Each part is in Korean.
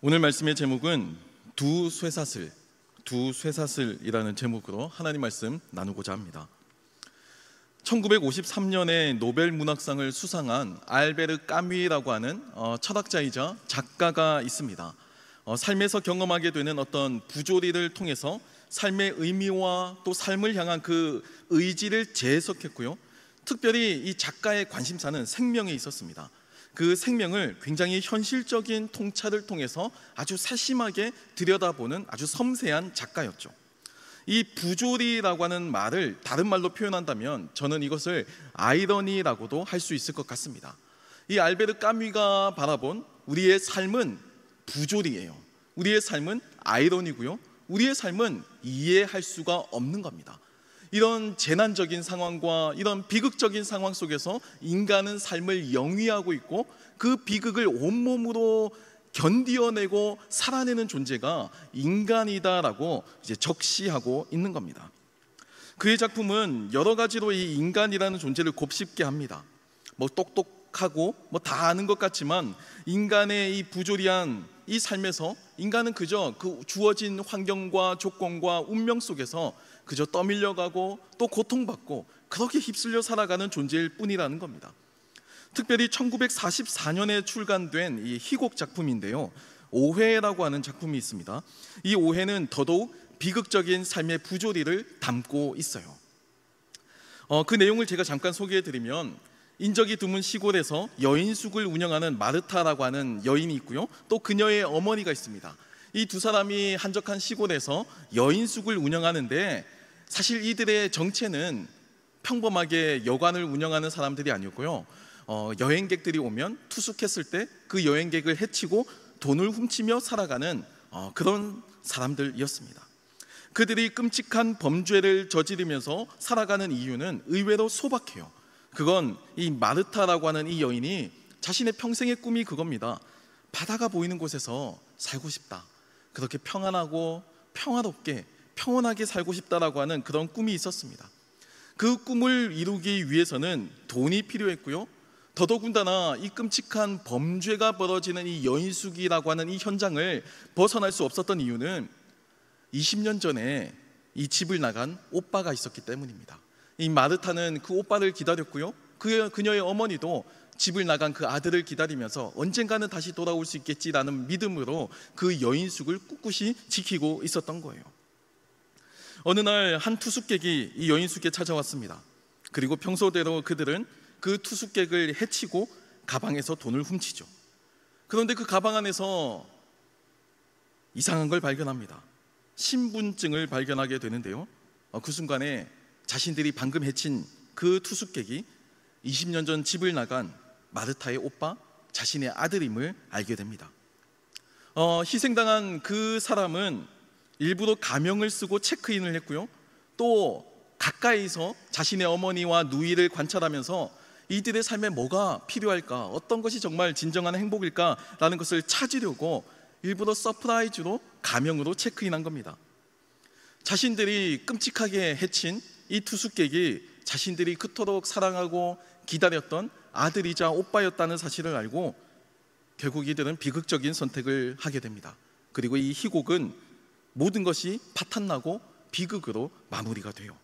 오늘 말씀의 제목은 두 쇠사슬이라는 제목으로 하나님 말씀 나누고자 합니다. 1953년에 노벨 문학상을 수상한 알베르 까뮈라고 하는 철학자이자 작가가 있습니다. 삶에서 경험하게 되는 어떤 부조리를 통해서 삶의 의미와 또 삶을 향한 그 의지를 재해석했고요. 특별히 이 작가의 관심사는 생명에 있었습니다. 그 생명을 굉장히 현실적인 통찰을 통해서 아주 세심하게 들여다보는 아주 섬세한 작가였죠. 이 부조리라고 하는 말을 다른 말로 표현한다면 저는 이것을 아이러니라고도 할 수 있을 것 같습니다. 이 알베르 까뮈가 바라본 우리의 삶은 부조리예요. 우리의 삶은 아이러니고요. 우리의 삶은 이해할 수가 없는 겁니다. 이런 재난적인 상황과 이런 비극적인 상황 속에서 인간은 삶을 영위하고 있고 그 비극을 온몸으로 견디어내고 살아내는 존재가 인간이다라고 이제 적시하고 있는 겁니다. 그의 작품은 여러 가지로 이 인간이라는 존재를 곱씹게 합니다. 똑똑하고 다 아는 것 같지만 인간의 이 부조리한 이 삶에서 인간은 그저 그 주어진 환경과 조건과 운명 속에서 그저 떠밀려가고 또 고통받고 그렇게 휩쓸려 살아가는 존재일 뿐이라는 겁니다. 특별히 1944년에 출간된 이 희곡 작품인데요, 오해라고 하는 작품이 있습니다. 이 오해는 더더욱 비극적인 삶의 부조리를 담고 있어요. 그 내용을 제가 잠깐 소개해드리면, 인적이 드문 시골에서 여인숙을 운영하는 마르타라고 하는 여인이 있고요, 또 그녀의 어머니가 있습니다. 이 두 사람이 한적한 시골에서 여인숙을 운영하는데, 사실 이들의 정체는 평범하게 여관을 운영하는 사람들이 아니었고요, 여행객들이 오면 투숙했을 때 그 여행객을 해치고 돈을 훔치며 살아가는 그런 사람들이었습니다. 그들이 끔찍한 범죄를 저지르면서 살아가는 이유는 의외로 소박해요. 그건 이 마르타라고 하는 이 여인이 자신의 평생의 꿈이 그겁니다. 바다가 보이는 곳에서 살고 싶다, 그렇게 평안하고 평화롭게 평온하게 살고 싶다라고 하는 그런 꿈이 있었습니다. 그 꿈을 이루기 위해서는 돈이 필요했고요, 더더군다나 이 끔찍한 범죄가 벌어지는 이 여인숙이라고 하는 이 현장을 벗어날 수 없었던 이유는 20년 전에 이 집을 나간 오빠가 있었기 때문입니다. 이 마르타는 그 오빠를 기다렸고요, 그녀의 어머니도 집을 나간 그 아들을 기다리면서 언젠가는 다시 돌아올 수 있겠지라는 믿음으로 그 여인숙을 꿋꿋이 지키고 있었던 거예요. 어느 날 한 투숙객이 이 여인숙에 찾아왔습니다. 그리고 평소대로 그들은 그 투숙객을 해치고 가방에서 돈을 훔치죠. 그런데 그 가방 안에서 이상한 걸 발견합니다. 신분증을 발견하게 되는데요, 그 순간에 자신들이 방금 해친 그 투숙객이 20년 전 집을 나간 마르타의 오빠, 자신의 아들임을 알게 됩니다. 희생당한 그 사람은 일부러 가명을 쓰고 체크인을 했고요, 또 가까이서 자신의 어머니와 누이를 관찰하면서 이들의 삶에 뭐가 필요할까, 어떤 것이 정말 진정한 행복일까라는 것을 찾으려고 일부러 서프라이즈로 가명으로 체크인한 겁니다. 자신들이 끔찍하게 해친 이 투숙객이 자신들이 그토록 사랑하고 기다렸던 아들이자 오빠였다는 사실을 알고 결국 이들은 비극적인 선택을 하게 됩니다. 그리고 이 희곡은 모든 것이 파탄나고 비극으로 마무리가 돼요.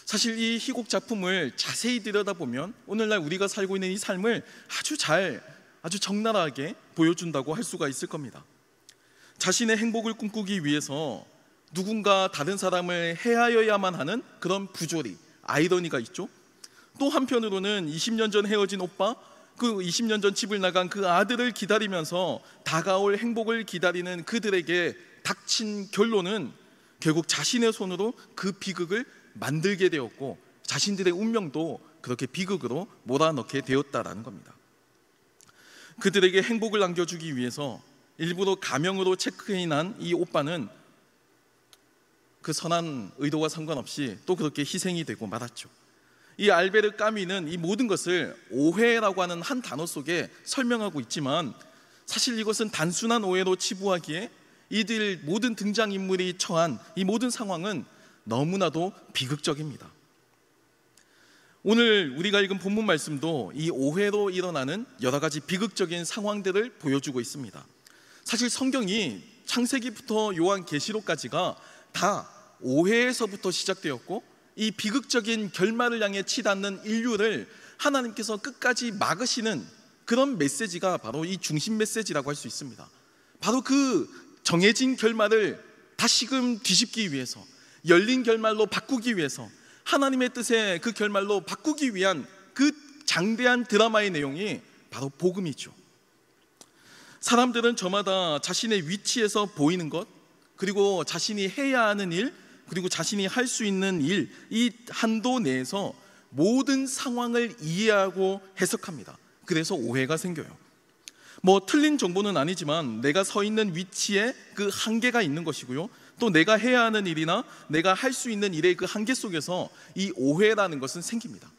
사실 이 희곡 작품을 자세히 들여다보면 오늘날 우리가 살고 있는 이 삶을 아주 적나라하게 보여준다고 할 수가 있을 겁니다. 자신의 행복을 꿈꾸기 위해서 누군가 다른 사람을 해하여야만 하는 그런 부조리, 아이러니가 있죠. 또 한편으로는 20년 전 헤어진 오빠, 그 20년 전 집을 나간 그 아들을 기다리면서 다가올 행복을 기다리는 그들에게 닥친 결론은 결국 자신의 손으로 그 비극을 만들게 되었고 자신들의 운명도 그렇게 비극으로 몰아넣게 되었다라는 겁니다. 그들에게 행복을 안겨주기 위해서 일부러 가명으로 체크인한 이 오빠는 그 선한 의도와 상관없이 또 그렇게 희생이 되고 말았죠. 이 알베르 까뮈는 이 모든 것을 오해라고 하는 한 단어 속에 설명하고 있지만, 사실 이것은 단순한 오해로 치부하기에 이들 모든 등장인물이 처한 이 모든 상황은 너무나도 비극적입니다. 오늘 우리가 읽은 본문 말씀도 이 오해로 일어나는 여러 가지 비극적인 상황들을 보여주고 있습니다. 사실 성경이 창세기부터 요한계시록까지가 다 오해에서부터 시작되었고, 이 비극적인 결말을 향해 치닫는 인류를 하나님께서 끝까지 막으시는 그런 메시지가 바로 이 중심 메시지라고 할 수 있습니다. 바로 그 정해진 결말을 다시금 뒤집기 위해서, 열린 결말로 바꾸기 위해서, 하나님의 뜻의 그 결말로 바꾸기 위한 그 장대한 드라마의 내용이 바로 복음이죠. 사람들은 저마다 자신의 위치에서 보이는 것, 그리고 자신이 해야 하는 일, 그리고 자신이 할 수 있는 일, 이 한도 내에서 모든 상황을 이해하고 해석합니다. 그래서 오해가 생겨요. 틀린 정보는 아니지만 내가 서 있는 위치에 그 한계가 있는 것이고요, 또 내가 해야 하는 일이나 내가 할 수 있는 일의 그 한계 속에서 이 오해라는 것은 생깁니다.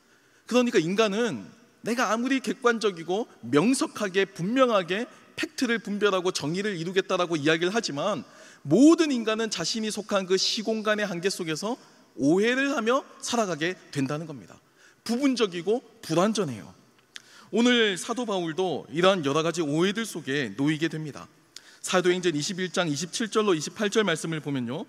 그러니까 인간은 내가 아무리 객관적이고 명석하게 분명하게 팩트를 분별하고 정의를 이루겠다라고 이야기를 하지만, 모든 인간은 자신이 속한 그 시공간의 한계 속에서 오해를 하며 살아가게 된다는 겁니다. 부분적이고 불완전해요. 오늘 사도 바울도 이러한 여러 가지 오해들 속에 놓이게 됩니다. 사도행전 21장 27절로 28절 말씀을 보면요,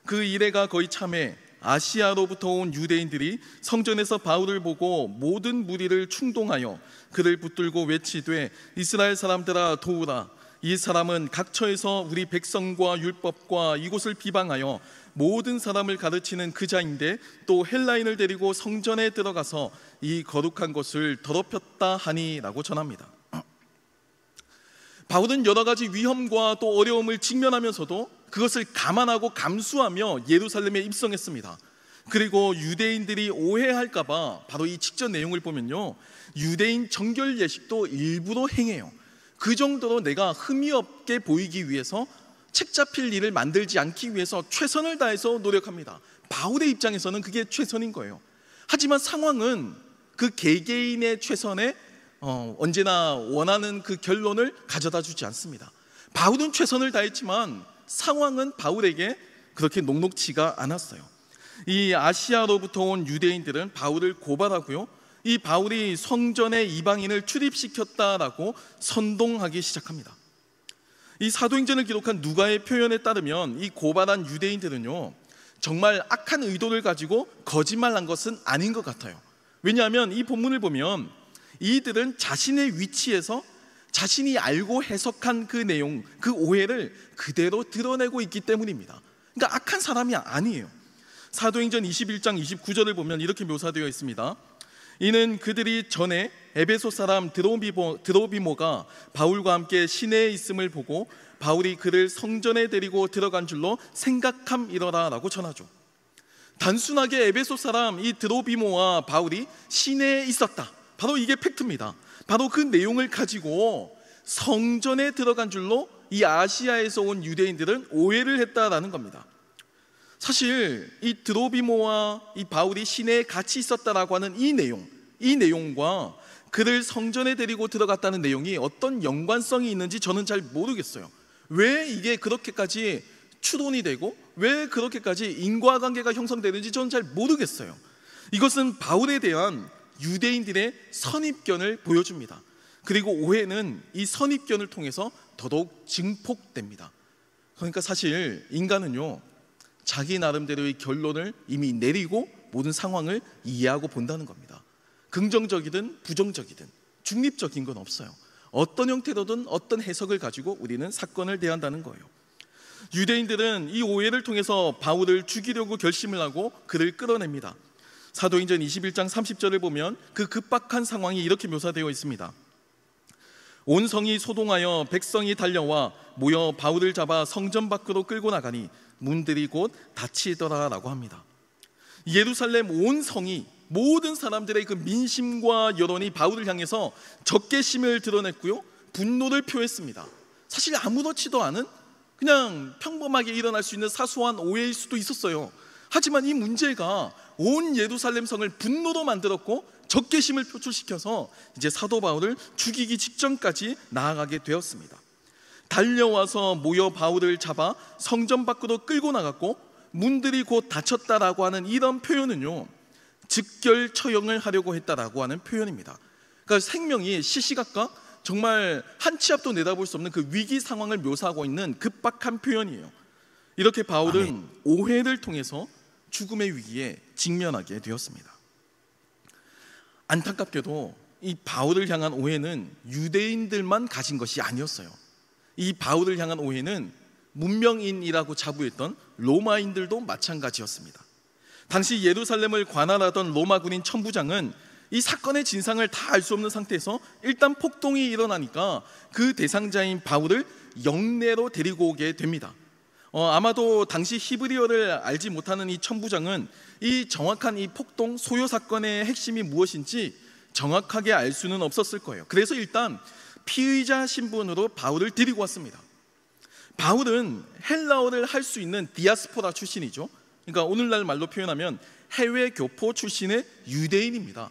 그 이래가 거의 참에 아시아로부터 온 유대인들이 성전에서 바울을 보고 모든 무리를 충동하여 그를 붙들고 외치되 이스라엘 사람들아 도우라, 이 사람은 각처에서 우리 백성과 율법과 이곳을 비방하여 모든 사람을 가르치는 그 자인데 또 헬라인을 데리고 성전에 들어가서 이 거룩한 것을 더럽혔다 하니 라고 전합니다. 바울은 여러 가지 위험과 또 어려움을 직면하면서도 그것을 감안하고 감수하며 예루살렘에 입성했습니다. 그리고 유대인들이 오해할까봐 바로 이 직전 내용을 보면요, 유대인 정결 예식도 일부러 행해요. 그 정도로 내가 흠이 없게 보이기 위해서, 책 잡힐 일을 만들지 않기 위해서 최선을 다해서 노력합니다. 바울의 입장에서는 그게 최선인 거예요. 하지만 상황은 그 개개인의 최선에 언제나 원하는 그 결론을 가져다 주지 않습니다. 바울은 최선을 다했지만 상황은 바울에게 그렇게 녹록지가 않았어요. 이 아시아로부터 온 유대인들은 바울을 고발하고요, 이 바울이 성전에 이방인을 출입시켰다라고 선동하기 시작합니다. 이 사도행전을 기록한 누가의 표현에 따르면 이 고발한 유대인들은요, 정말 악한 의도를 가지고 거짓말한 것은 아닌 것 같아요. 왜냐하면 이 본문을 보면 이들은 자신의 위치에서 자신이 알고 해석한 그 내용, 그 오해를 그대로 드러내고 있기 때문입니다. 그러니까 악한 사람이 아니에요. 사도행전 21장 29절을 보면 이렇게 묘사되어 있습니다. 이는 그들이 전에 에베소 사람 드로비모가 바울과 함께 시내에 있음을 보고 바울이 그를 성전에 데리고 들어간 줄로 생각함이러라 라고 전하죠. 단순하게 에베소 사람 이 드로비모와 바울이 시내에 있었다, 바로 이게 팩트입니다. 바로 그 내용을 가지고 성전에 들어간 줄로 이 아시아에서 온 유대인들은 오해를 했다라는 겁니다. 사실 이 드로비모와 이 바울이 시내에 같이 있었다라고 하는 이 내용과 그를 성전에 데리고 들어갔다는 내용이 어떤 연관성이 있는지 저는 잘 모르겠어요. 왜 이게 그렇게까지 추론이 되고 왜 그렇게까지 인과관계가 형성되는지 저는 잘 모르겠어요. 이것은 바울에 대한 유대인들의 선입견을 보여줍니다. 그리고 오해는 이 선입견을 통해서 더더욱 증폭됩니다. 그러니까 사실 인간은요, 자기 나름대로의 결론을 이미 내리고 모든 상황을 이해하고 본다는 겁니다. 긍정적이든 부정적이든 중립적인 건 없어요. 어떤 형태로든 어떤 해석을 가지고 우리는 사건을 대한다는 거예요. 유대인들은 이 오해를 통해서 바울을 죽이려고 결심을 하고 그를 끌어냅니다. 사도행전 21장 30절을 보면 그 급박한 상황이 이렇게 묘사되어 있습니다. 온 성이 소동하여 백성이 달려와 모여 바울을 잡아 성전 밖으로 끌고 나가니 문들이 곧 닫히더라 라고 합니다. 예루살렘 온 성이, 모든 사람들의 그 민심과 여론이 바울을 향해서 적개심을 드러냈고요, 분노를 표했습니다. 사실 아무렇지도 않은 그냥 평범하게 일어날 수 있는 사소한 오해일 수도 있었어요. 하지만 이 문제가 온 예루살렘 성을 분노로 만들었고 적개심을 표출시켜서 이제 사도 바울을 죽이기 직전까지 나아가게 되었습니다. 달려와서 모여 바울을 잡아 성전 밖으로 끌고 나갔고 문들이 곧 닫혔다라고 하는 이런 표현은요, 즉결 처형을 하려고 했다라고 하는 표현입니다. 그러니까 생명이 시시각각 정말 한 치 앞도 내다볼 수 없는 그 위기 상황을 묘사하고 있는 급박한 표현이에요. 이렇게 바울은 오해를 통해서 죽음의 위기에 직면하게 되었습니다. 안타깝게도 이 바울을 향한 오해는 유대인들만 가진 것이 아니었어요. 이 바울을 향한 오해는 문명인이라고 자부했던 로마인들도 마찬가지였습니다. 당시 예루살렘을 관할하던 로마 군인 천부장은 이 사건의 진상을 다 알 수 없는 상태에서 일단 폭동이 일어나니까 그 대상자인 바울을 영내로 데리고 오게 됩니다. 아마도 당시 히브리어를 알지 못하는 이 천부장은 이 정확한 이 폭동 소요 사건의 핵심이 무엇인지 정확하게 알 수는 없었을 거예요. 그래서 일단 피의자 신분으로 바울을 데리고 왔습니다. 바울은 헬라어를 할 수 있는 디아스포라 출신이죠. 그러니까 오늘날 말로 표현하면 해외 교포 출신의 유대인입니다.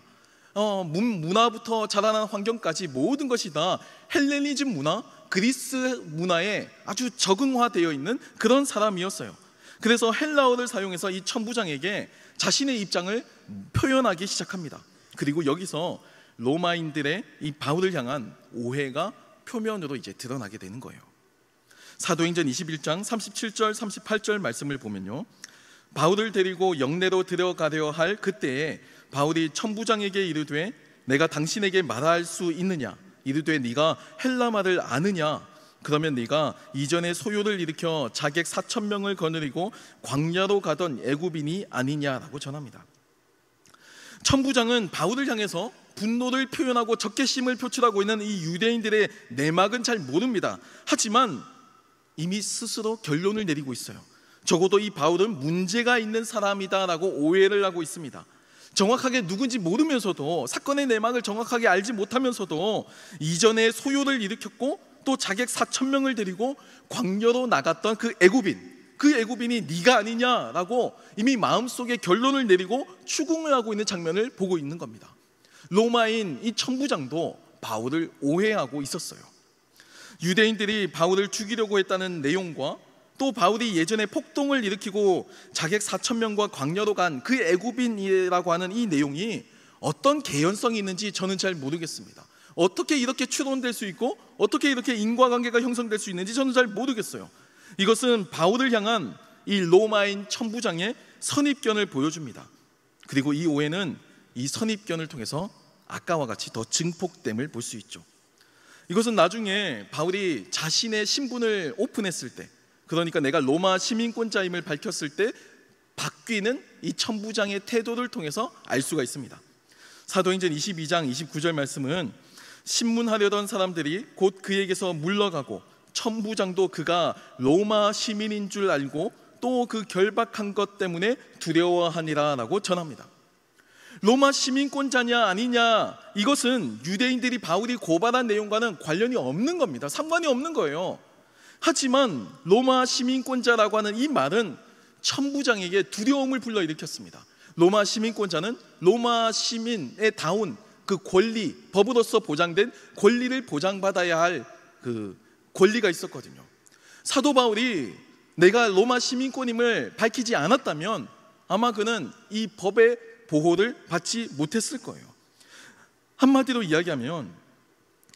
문화부터 자라난 환경까지 모든 것이 다 헬레니즘 문화, 그리스 문화에 아주 적응화되어 있는 그런 사람이었어요. 그래서 헬라어를 사용해서 이 천부장에게 자신의 입장을 표현하기 시작합니다. 그리고 여기서 로마인들의 이 바울을 향한 오해가 표면으로 이제 드러나게 되는 거예요. 사도행전 21장 37절 38절 말씀을 보면요, 바울을 데리고 영내로 들어가려 할 그때에 바울이 천부장에게 이르되 내가 당신에게 말할 수 있느냐? 이르되 네가 헬라말을 아느냐? 그러면 네가 이전에 소요를 일으켜 자객 4,000명을 거느리고 광야로 가던 애굽인이 아니냐라고 전합니다. 천부장은 바울을 향해서 분노를 표현하고 적개심을 표출하고 있는 이 유대인들의 내막은 잘 모릅니다. 하지만 이미 스스로 결론을 내리고 있어요. 적어도 이 바울은 문제가 있는 사람이다라고 오해를 하고 있습니다. 정확하게 누군지 모르면서도, 사건의 내막을 정확하게 알지 못하면서도 이전에 소요를 일으켰고 또 자객 4,000명을 데리고 광야로 나갔던 그 애굽인이 네가 아니냐라고 이미 마음속에 결론을 내리고 추궁을 하고 있는 장면을 보고 있는 겁니다. 로마인 이 천부장도 바울을 오해하고 있었어요. 유대인들이 바울을 죽이려고 했다는 내용과 또 바울이 예전에 폭동을 일으키고 자객 4,000명과 광야로 간 그 애굽인이라고 하는 이 내용이 어떤 개연성이 있는지 저는 잘 모르겠습니다. 어떻게 이렇게 추론될 수 있고 어떻게 이렇게 인과관계가 형성될 수 있는지 저는 잘 모르겠어요. 이것은 바울을 향한 이 로마인 천부장의 선입견을 보여줍니다. 그리고 이 오해는 이 선입견을 통해서 아까와 같이 더 증폭됨을 볼 수 있죠. 이것은 나중에 바울이 자신의 신분을 오픈했을 때, 그러니까 내가 로마 시민권자임을 밝혔을 때 바뀌는 이 천부장의 태도를 통해서 알 수가 있습니다. 사도행전 22장 29절 말씀은 신문하려던 사람들이 곧 그에게서 물러가고 천부장도 그가 로마 시민인 줄 알고 또 그 결박한 것 때문에 두려워하니라 라고 전합니다. 로마 시민권자냐 아니냐, 이것은 유대인들이 바울이 고발한 내용과는 관련이 없는 겁니다. 상관이 없는 거예요. 하지만 로마 시민권자라고 하는 이 말은 천부장에게 두려움을 불러일으켰습니다. 로마 시민권자는 로마 시민의 다운 그 권리, 법으로서 보장된 권리를 보장받아야 할 그 권리가 있었거든요. 사도 바울이 내가 로마 시민권임을 밝히지 않았다면 아마 그는 이 법의 보호를 받지 못했을 거예요. 한마디로 이야기하면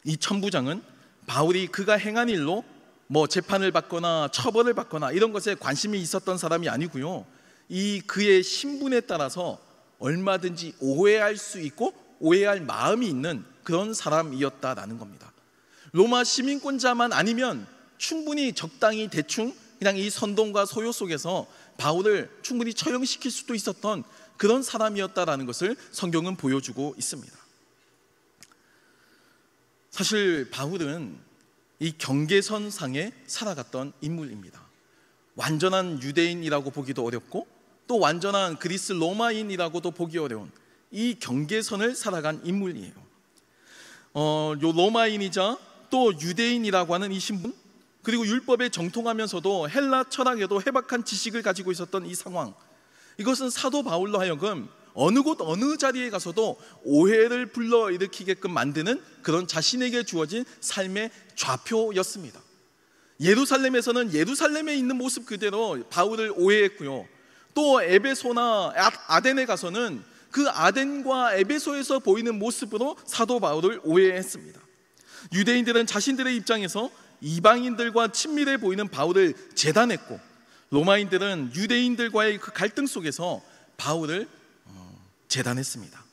이 천부장은 바울이 그가 행한 일로 재판을 받거나 처벌을 받거나 이런 것에 관심이 있었던 사람이 아니고요, 이 그의 신분에 따라서 얼마든지 오해할 수 있고 오해할 마음이 있는 그런 사람이었다라는 겁니다. 로마 시민권자만 아니면 충분히 적당히 대충 그냥 이 선동과 소요 속에서 바울을 충분히 처형시킬 수도 있었던 그런 사람이었다라는 것을 성경은 보여주고 있습니다. 사실 바울은 이 경계선 상에 살아갔던 인물입니다. 완전한 유대인이라고 보기도 어렵고 또 완전한 그리스 로마인이라고도 보기 어려운 이 경계선을 살아간 인물이에요. 요 로마인이자 또 유대인이라고 하는 이 신분, 그리고 율법에 정통하면서도 헬라 철학에도 해박한 지식을 가지고 있었던 이 상황, 이것은 사도 바울로 하여금 어느 곳 어느 자리에 가서도 오해를 불러일으키게끔 만드는 그런 자신에게 주어진 삶의 좌표였습니다. 예루살렘에서는 예루살렘에 있는 모습 그대로 바울을 오해했고요, 또 에베소나 아덴에 가서는 그 아덴과 에베소에서 보이는 모습으로 사도 바울을 오해했습니다. 유대인들은 자신들의 입장에서 이방인들과 친밀해 보이는 바울을 제단했고, 로마인들은 유대인들과의 그 갈등 속에서 바울을 제단했습니다.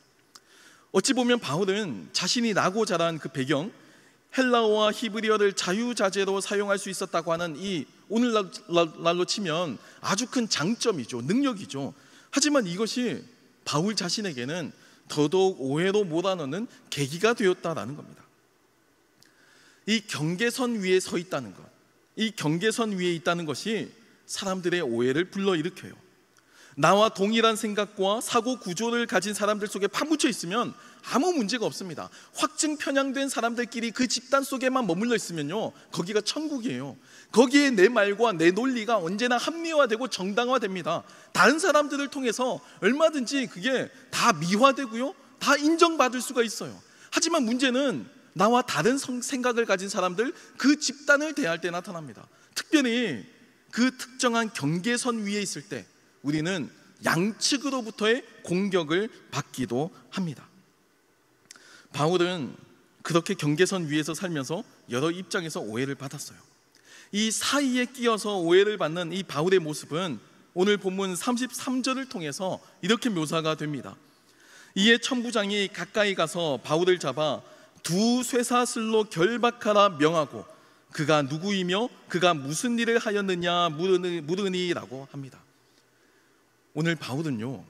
어찌 보면 바울은 자신이 나고 자란 그 배경, 헬라어와 히브리어를 자유자재로 사용할 수 있었다고 하는 이 오늘날로 치면 아주 큰 장점이죠, 능력이죠. 하지만 이것이 바울 자신에게는 더더욱 오해로 몰아넣는 계기가 되었다라는 겁니다. 이 경계선 위에 서 있다는 것, 이 경계선 위에 있다는 것이 사람들의 오해를 불러일으켜요. 나와 동일한 생각과 사고 구조를 가진 사람들 속에 파묻혀 있으면 아무 문제가 없습니다. 확증 편향된 사람들끼리 그 집단 속에만 머물러 있으면요, 거기가 천국이에요. 거기에 내 말과 내 논리가 언제나 합리화되고 정당화됩니다. 다른 사람들을 통해서 얼마든지 그게 다 미화되고요, 다 인정받을 수가 있어요. 하지만 문제는 나와 다른 생각을 가진 사람들, 그 집단을 대할 때 나타납니다. 특별히 그 특정한 경계선 위에 있을 때 우리는 양측으로부터의 공격을 받기도 합니다. 바울은 그렇게 경계선 위에서 살면서 여러 입장에서 오해를 받았어요. 이 사이에 끼어서 오해를 받는 이 바울의 모습은 오늘 본문 33절을 통해서 이렇게 묘사가 됩니다. 이에 천부장이 가까이 가서 바울을 잡아 두 쇠사슬로 결박하라 명하고 그가 누구이며 그가 무슨 일을 하였느냐 물으니라고 합니다. 오늘 바울은요,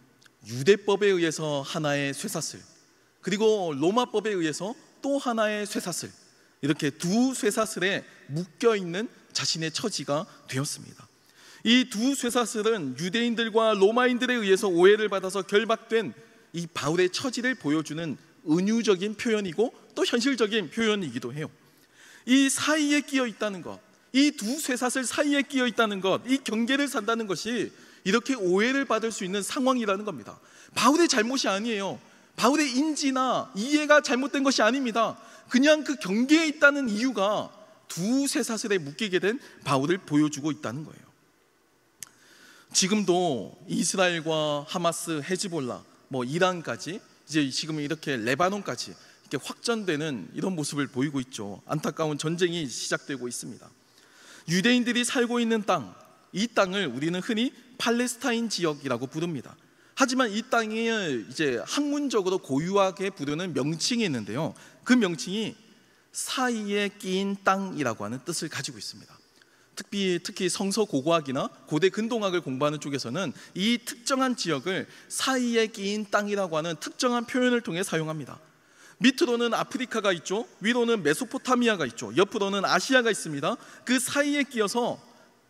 유대법에 의해서 하나의 쇠사슬, 그리고 로마법에 의해서 또 하나의 쇠사슬, 이렇게 두 쇠사슬에 묶여있는 자신의 처지가 되었습니다. 이 두 쇠사슬은 유대인들과 로마인들에 의해서 오해를 받아서 결박된 이 바울의 처지를 보여주는 은유적인 표현이고 또 현실적인 표현이기도 해요. 이 사이에 끼어 있다는 것, 이 두 쇠사슬 사이에 끼어 있다는 것, 이 경계를 산다는 것이 이렇게 오해를 받을 수 있는 상황이라는 겁니다. 바울의 잘못이 아니에요. 바울의 인지나 이해가 잘못된 것이 아닙니다. 그냥 그 경계에 있다는 이유가 두 쇠사슬에 묶이게 된 바울을 보여주고 있다는 거예요. 지금도 이스라엘과 하마스, 헤즈볼라, 이란까지, 이제 지금 이렇게 레바논까지 이렇게 확전되는 이런 모습을 보이고 있죠. 안타까운 전쟁이 시작되고 있습니다. 유대인들이 살고 있는 땅, 이 땅을 우리는 흔히 팔레스타인 지역이라고 부릅니다. 하지만 이 땅을 이제 학문적으로 고유하게 부르는 명칭이 있는데요, 그 명칭이 사이에 끼인 땅이라고 하는 뜻을 가지고 있습니다. 특히 성서고고학이나 고대 근동학을 공부하는 쪽에서는 이 특정한 지역을 사이에 끼인 땅이라고 하는 특정한 표현을 통해 사용합니다. 밑으로는 아프리카가 있죠, 위로는 메소포타미아가 있죠, 옆으로는 아시아가 있습니다. 그 사이에 끼어서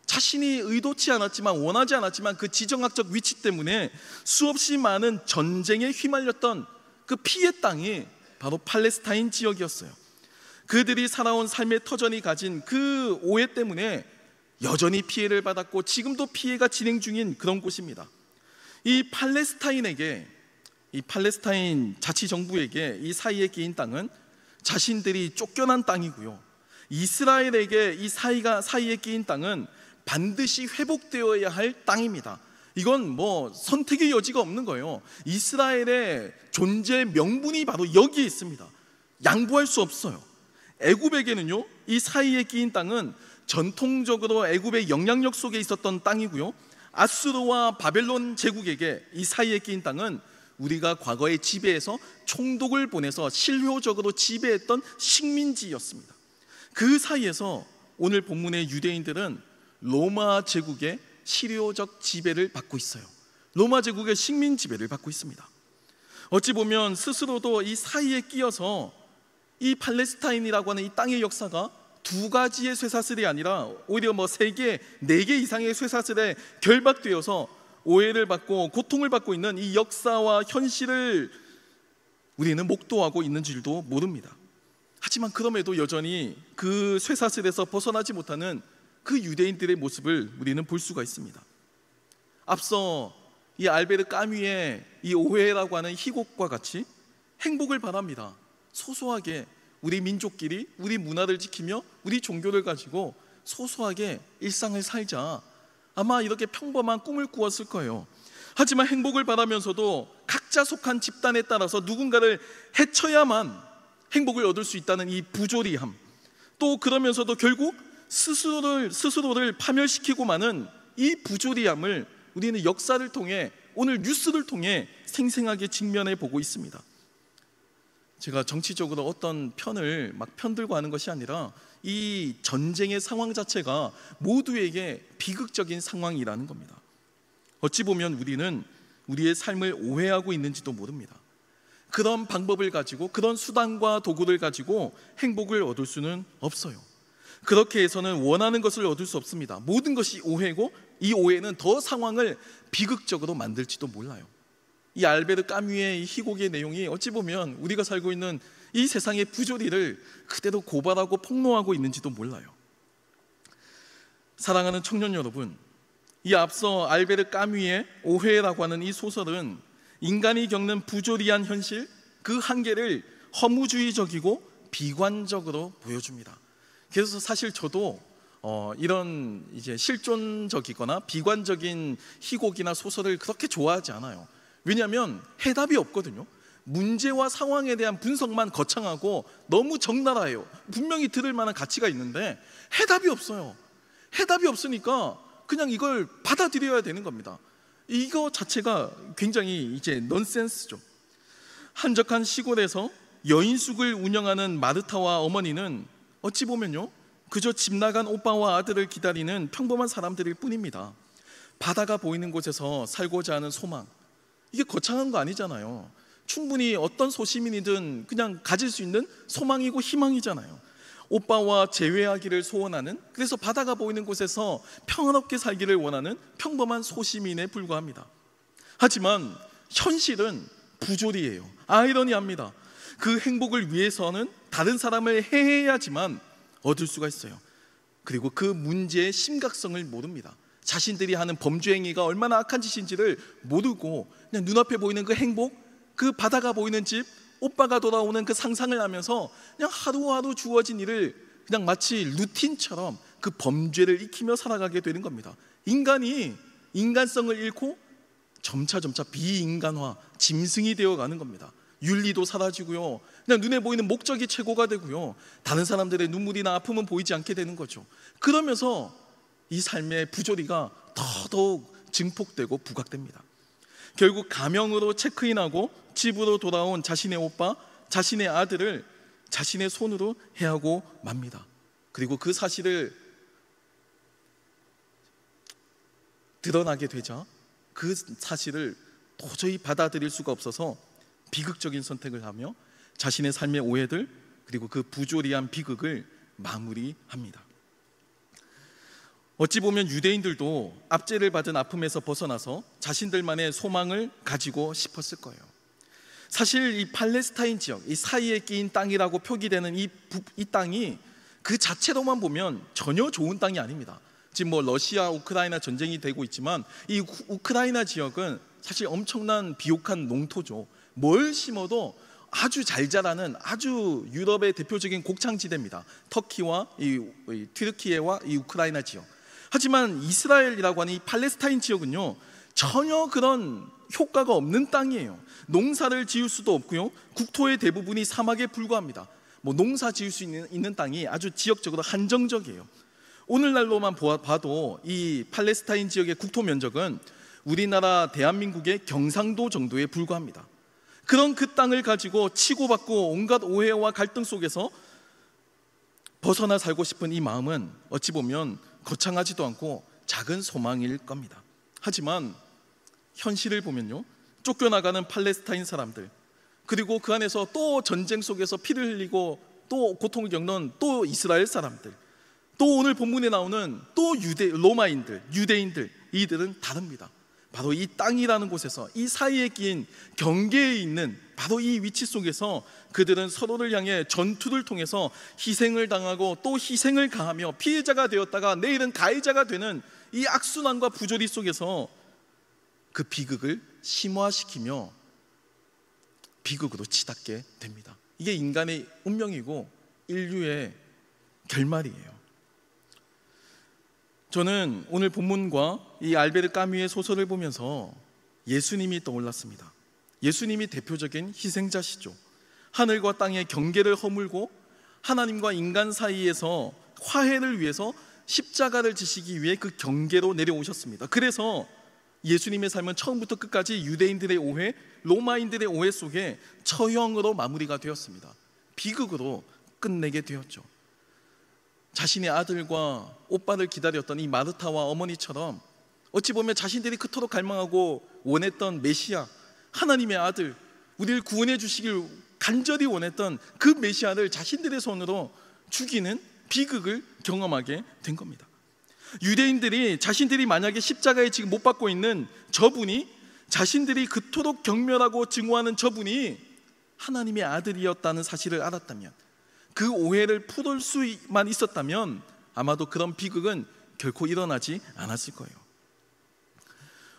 자신이 의도치 않았지만, 원하지 않았지만 그 지정학적 위치 때문에 수없이 많은 전쟁에 휘말렸던 그 피해 땅이 바로 팔레스타인 지역이었어요. 그들이 살아온 삶의 터전이 가진 그 오해 때문에 여전히 피해를 받았고 지금도 피해가 진행 중인 그런 곳입니다. 이 팔레스타인에게, 이 팔레스타인 자치정부에게 이 사이에 끼인 땅은 자신들이 쫓겨난 땅이고요, 이스라엘에게 이 사이에 끼인 땅은 반드시 회복되어야 할 땅입니다. 이건 선택의 여지가 없는 거예요. 이스라엘의 존재 명분이 바로 여기에 있습니다. 양보할 수 없어요. 애굽에게는요, 이 사이에 끼인 땅은 전통적으로 애굽의 영향력 속에 있었던 땅이고요, 아수르와 바벨론 제국에게 이 사이에 끼인 땅은 우리가 과거에 지배해서 총독을 보내서 실효적으로 지배했던 식민지였습니다. 그 사이에서 오늘 본문의 유대인들은 로마 제국의 실효적 지배를 받고 있어요. 로마 제국의 식민 지배를 받고 있습니다. 어찌 보면 스스로도 이 사이에 끼어서 이 팔레스타인이라고 하는 이 땅의 역사가 두 가지의 쇠사슬이 아니라 오히려 3개, 4개 이상의 쇠사슬에 결박되어서 오해를 받고 고통을 받고 있는 이 역사와 현실을 우리는 목도하고 있는 줄도 모릅니다. 하지만 그럼에도 여전히 그 쇠사슬에서 벗어나지 못하는 그 유대인들의 모습을 우리는 볼 수가 있습니다. 앞서 이 알베르 까뮈의 이 오해라고 하는 희곡과 같이 행복을 바랍니다. 소소하게 우리 민족끼리 우리 문화를 지키며 우리 종교를 가지고 소소하게 일상을 살자, 아마 이렇게 평범한 꿈을 꾸었을 거예요. 하지만 행복을 바라면서도 각자 속한 집단에 따라서 누군가를 해쳐야만 행복을 얻을 수 있다는 이 부조리함, 또 그러면서도 결국 스스로를 파멸시키고 마는 이 부조리함을 우리는 역사를 통해, 오늘 뉴스를 통해 생생하게 직면해 보고 있습니다. 제가 정치적으로 어떤 편을 막 편들고 하는 것이 아니라 이 전쟁의 상황 자체가 모두에게 비극적인 상황이라는 겁니다. 어찌 보면 우리는 우리의 삶을 오해하고 있는지도 모릅니다. 그런 방법을 가지고, 그런 수단과 도구를 가지고 행복을 얻을 수는 없어요. 그렇게 해서는 원하는 것을 얻을 수 없습니다. 모든 것이 오해고, 이 오해는 더 상황을 비극적으로 만들지도 몰라요. 이 알베르 까뮈의 이 희곡의 내용이 어찌 보면 우리가 살고 있는 이 세상의 부조리를 그대로 고발하고 폭로하고 있는지도 몰라요. 사랑하는 청년 여러분, 이 앞서 알베르 까뮈의 오해라고 하는 이 소설은 인간이 겪는 부조리한 현실, 그 한계를 허무주의적이고 비관적으로 보여줍니다. 그래서 사실 저도 이런 이제 실존적이거나 비관적인 희곡이나 소설을 그렇게 좋아하지 않아요. 왜냐하면 해답이 없거든요. 문제와 상황에 대한 분석만 거창하고 너무 적나라해요. 분명히 들을 만한 가치가 있는데 해답이 없어요. 해답이 없으니까 그냥 이걸 받아들여야 되는 겁니다. 이거 자체가 굉장히 이제 넌센스죠. 한적한 시골에서 여인숙을 운영하는 마르타와 어머니는 어찌 보면요, 그저 집 나간 오빠와 아들을 기다리는 평범한 사람들일 뿐입니다. 바다가 보이는 곳에서 살고자 하는 소망, 이게 거창한 거 아니잖아요. 충분히 어떤 소시민이든 그냥 가질 수 있는 소망이고 희망이잖아요. 오빠와 재회하기를 소원하는, 그래서 바다가 보이는 곳에서 평화롭게 살기를 원하는 평범한 소시민에 불과합니다. 하지만 현실은 부조리예요. 아이러니합니다. 그 행복을 위해서는 다른 사람을 해해야지만 얻을 수가 있어요. 그리고 그 문제의 심각성을 모릅니다. 자신들이 하는 범죄 행위가 얼마나 악한 짓인지를 모르고 그냥 눈앞에 보이는 그 행복, 그 바다가 보이는 집, 오빠가 돌아오는 그 상상을 하면서 그냥 하루하루 주어진 일을 그냥 마치 루틴처럼 그 범죄를 익히며 살아가게 되는 겁니다. 인간이 인간성을 잃고 점차 비인간화, 짐승이 되어가는 겁니다. 윤리도 사라지고요, 그냥 눈에 보이는 목적이 최고가 되고요, 다른 사람들의 눈물이나 아픔은 보이지 않게 되는 거죠. 그러면서 이 삶의 부조리가 더더욱 증폭되고 부각됩니다. 결국 가명으로 체크인하고 집으로 돌아온 자신의 오빠, 자신의 아들을 자신의 손으로 해하고 맙니다. 그리고 그 사실을 드러나게 되자 그 사실을 도저히 받아들일 수가 없어서 비극적인 선택을 하며 자신의 삶의 오해들, 그리고 그 부조리한 비극을 마무리합니다. 어찌 보면 유대인들도 압제를 받은 아픔에서 벗어나서 자신들만의 소망을 가지고 싶었을 거예요. 사실 이 팔레스타인 지역, 이 사이에 끼인 땅이라고 표기되는 이 땅이 그 자체로만 보면 전혀 좋은 땅이 아닙니다. 지금 뭐 러시아, 우크라이나 전쟁이 되고 있지만 이 우크라이나 지역은 사실 엄청난 비옥한 농토죠. 뭘 심어도 아주 잘 자라는 아주 유럽의 대표적인 곡창지대입니다. 터키와 이 튀르키예와 이 우크라이나 지역. 하지만 이스라엘이라고 하는 이 팔레스타인 지역은요, 전혀 그런 효과가 없는 땅이에요. 농사를 지을 수도 없고요, 국토의 대부분이 사막에 불과합니다. 뭐 농사 지을 수 있는 땅이 아주 지역적으로 한정적이에요. 오늘날로만 봐도 이 팔레스타인 지역의 국토 면적은 우리나라 대한민국의 경상도 정도에 불과합니다. 그런 그 땅을 가지고 치고받고 온갖 오해와 갈등 속에서 벗어나 살고 싶은 이 마음은 어찌 보면 거창하지도 않고 작은 소망일 겁니다. 하지만 현실을 보면요, 쫓겨나가는 팔레스타인 사람들, 그리고 그 안에서 또 전쟁 속에서 피를 흘리고 또 고통을 겪는 또 이스라엘 사람들, 또 오늘 본문에 나오는 또 로마인들, 유대인들, 이들은 다릅니다. 바로 이 땅이라는 곳에서, 이 사이에 끼인 경계에 있는 바로 이 위치 속에서 그들은 서로를 향해 전투를 통해서 희생을 당하고 또 희생을 가하며 피해자가 되었다가 내일은 가해자가 되는 이 악순환과 부조리 속에서 그 비극을 심화시키며 비극으로 치닫게 됩니다. 이게 인간의 운명이고 인류의 결말이에요. 저는 오늘 본문과 이 알베르 까뮈의 소설을 보면서 예수님이 떠올랐습니다. 예수님이 대표적인 희생자시죠. 하늘과 땅의 경계를 허물고 하나님과 인간 사이에서 화해를 위해서 십자가를 지시기 위해 그 경계로 내려오셨습니다. 그래서 예수님의 삶은 처음부터 끝까지 유대인들의 오해, 로마인들의 오해 속에 처형으로 마무리가 되었습니다. 비극으로 끝내게 되었죠. 자신의 아들과 오빠를 기다렸던 이 마르타와 어머니처럼 어찌 보면 자신들이 그토록 갈망하고 원했던 메시아, 하나님의 아들, 우리를 구원해 주시길 간절히 원했던 그 메시아를 자신들의 손으로 죽이는 비극을 경험하게 된 겁니다. 유대인들이 자신들이 만약에 십자가에 지금 못 박고 있는 저분이, 자신들이 그토록 경멸하고 증오하는 저분이 하나님의 아들이었다는 사실을 알았다면, 그 오해를 풀을 수만 있었다면 아마도 그런 비극은 결코 일어나지 않았을 거예요.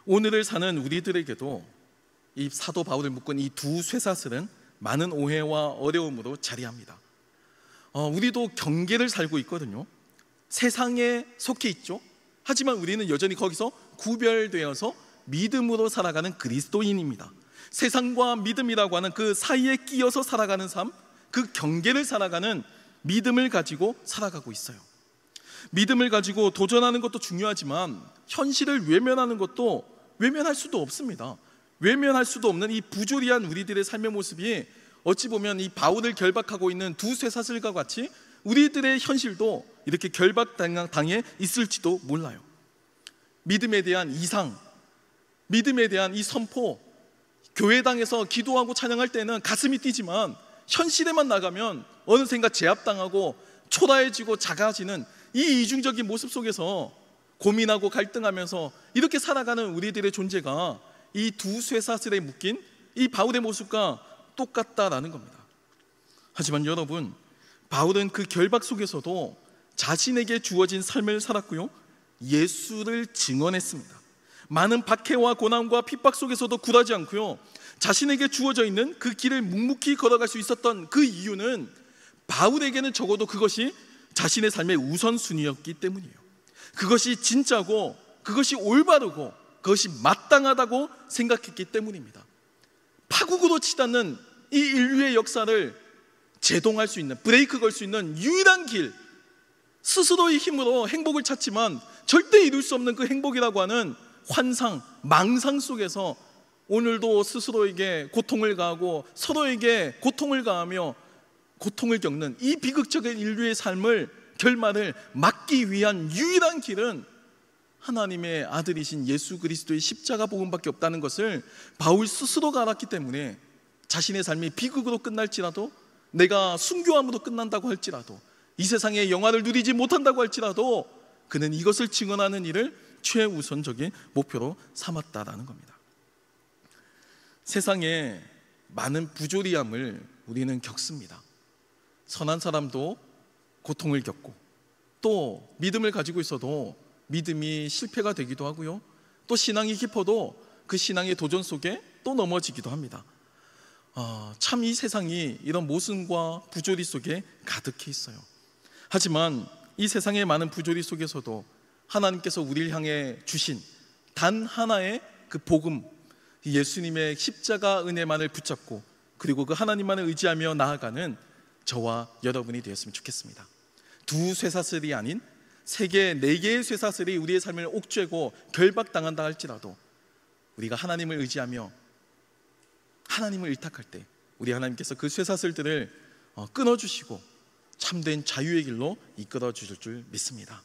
오늘을 사는 우리들에게도 이 사도 바울을 묶은 이 두 쇠사슬은 많은 오해와 어려움으로 자리합니다. 우리도 경계를 살고 있거든요. 세상에 속해 있죠. 하지만 우리는 여전히 거기서 구별되어서 믿음으로 살아가는 그리스도인입니다. 세상과 믿음이라고 하는 그 사이에 끼어서 살아가는 삶, 그 경계를 살아가는 믿음을 가지고 살아가고 있어요. 믿음을 가지고 도전하는 것도 중요하지만 현실을 외면하는 것도 외면할 수도 없습니다. 외면할 수도 없는 이 부조리한 우리들의 삶의 모습이 어찌 보면 이 바울을 결박하고 있는 두 쇠사슬과 같이 우리들의 현실도 이렇게 결박당해 있을지도 몰라요. 믿음에 대한 이상, 믿음에 대한 이 선포, 교회당에서 기도하고 찬양할 때는 가슴이 뛰지만 현실에만 나가면 어느샌가 제압당하고 초라해지고 작아지는 이 이중적인 모습 속에서 고민하고 갈등하면서 이렇게 살아가는 우리들의 존재가 이 두 쇠사슬에 묶인 이 바울의 모습과 똑같다라는 겁니다. 하지만 여러분, 바울은 그 결박 속에서도 자신에게 주어진 삶을 살았고요, 예수를 증언했습니다. 많은 박해와 고난과 핍박 속에서도 굴하지 않고요, 자신에게 주어져 있는 그 길을 묵묵히 걸어갈 수 있었던 그 이유는 바울에게는 적어도 그것이 자신의 삶의 우선순위였기 때문이에요. 그것이 진짜고 그것이 올바르고 그것이 마땅하다고 생각했기 때문입니다. 파국으로 치닫는 이 인류의 역사를 제동할 수 있는, 브레이크 걸 수 있는 유일한 길, 스스로의 힘으로 행복을 찾지만 절대 이룰 수 없는 그 행복이라고 하는 환상, 망상 속에서 오늘도 스스로에게 고통을 가하고 서로에게 고통을 가하며 고통을 겪는 이 비극적인 인류의 삶을, 결말을 막기 위한 유일한 길은 하나님의 아들이신 예수 그리스도의 십자가 복음밖에 없다는 것을 바울 스스로가 알았기 때문에 자신의 삶이 비극으로 끝날지라도, 내가 순교함으로 끝난다고 할지라도, 이 세상의 영화를 누리지 못한다고 할지라도 그는 이것을 증언하는 일을 최우선적인 목표로 삼았다라는 겁니다. 세상에 많은 부조리함을 우리는 겪습니다. 선한 사람도 고통을 겪고, 또 믿음을 가지고 있어도 믿음이 실패가 되기도 하고요, 또 신앙이 깊어도 그 신앙의 도전 속에 또 넘어지기도 합니다. 참 이 세상이 이런 모순과 부조리 속에 가득해 있어요. 하지만 이 세상의 많은 부조리 속에서도 하나님께서 우리를 향해 주신 단 하나의 그 복음, 예수님의 십자가 은혜만을 붙잡고 그리고 그 하나님만을 의지하며 나아가는 저와 여러분이 되었으면 좋겠습니다. 두 쇠사슬이 아닌 세 개, 네 개의 쇠사슬이 우리의 삶을 옥죄고 결박당한다 할지라도 우리가 하나님을 의지하며 하나님을 의탁할 때 우리 하나님께서 그 쇠사슬들을 끊어주시고 참된 자유의 길로 이끌어 주실 줄 믿습니다.